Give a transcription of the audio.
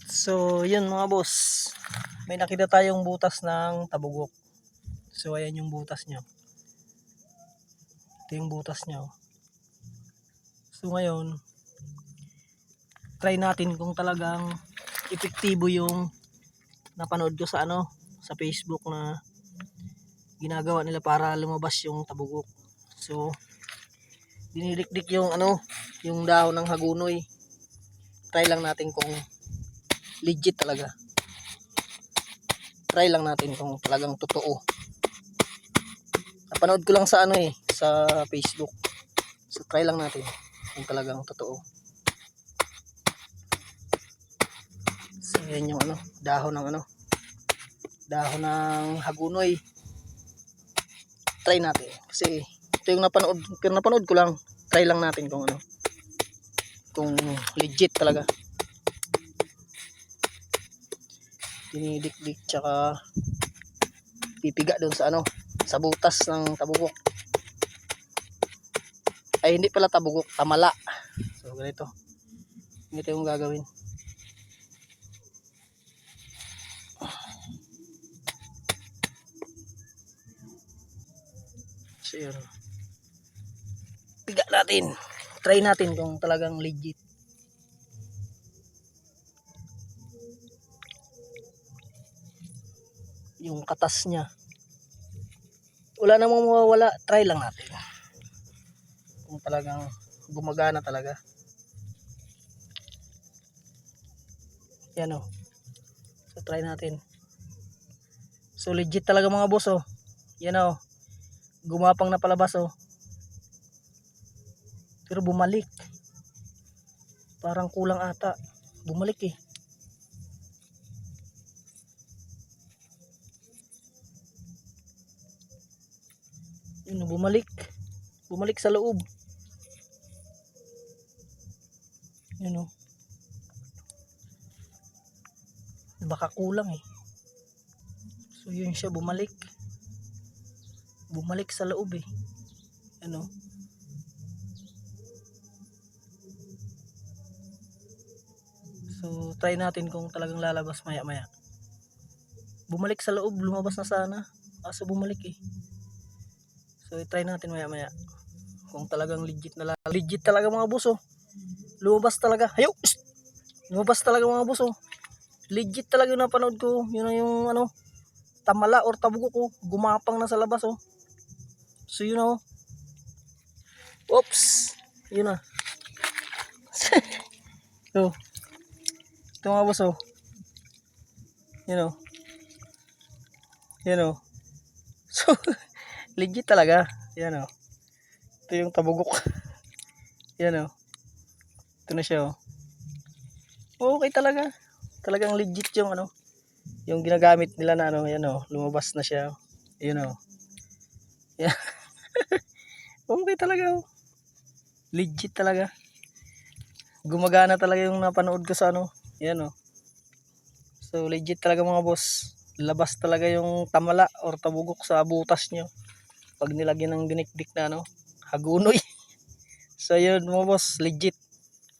So, yun mga boss. May nakita tayong butas ng tabugok. So, ayan yung butas nyo. Ito yung butas nyo. So, ngayon, try natin kung talagang epektibo yung napanood ko sa sa Facebook na ginagawa nila para lumabas yung tabugok. So, dinidikdik yung yung dahon ng hagunoy. Try lang natin kung legit talaga. Try lang natin kung talagang totoo. Napanood ko lang sa sa Facebook. So try lang natin kung talagang totoo. So yan yung dahon ng dahon ng hagunoy. Try natin kasi ito yung napanood ko lang. Try lang natin kung kung legit talaga. Dinidikdik tsaka pipiga doon sa sa butas ng tabugok. Ay hindi pala tabugok, tamala. So ganito. Ganito yung gagawin. So yun. Piga natin. Try natin kung talagang legit. Yung katas niya. Wala namang mawawala. Try lang natin. Kung talagang gumagana talaga. Yan o. So try natin. So legit talaga mga boss o. Yan o. Gumapang na palabas o. Pero bumalik. Parang kulang ata. Bumalik eh. Yun, bumalik. Bumalik sa loob. Yun o. Baka kulang eh. So yun siya, bumalik. Bumalik sa loob eh. Ano? So try natin kung talagang lalabas maya maya. Bumalik sa loob, lumabas na sana. Kaso bumalik eh. So try natin maya maya. Kung talagang legit talaga mga boss oh. Lumabas talaga. Hayo! Lumabas talaga mga boss oh. Legit talaga yung napanood ko. Yun na yung tamala or tabugok ko. Gumapang na sa labas oh. So yun oh. Oops. Yun na. So, ito mga boss oh. Yun oh. Yan oh. So, legit talaga. Yan oh. Ito yung tabugok. Yan oh. Ito na siya oh. Okay talaga. Talagang legit yung yung ginagamit nila na yan oh. Lumabas na siya. Yan oh. Yan. Okay talaga oh. Legit talaga. Gumagana talaga yung napanood ko sa yan oh. So legit talaga mga boss. Labas talaga yung tamala or tabugok sa butas nyo pag nilagyan ng dinikdik na hagunoy. So yun mga boss, legit.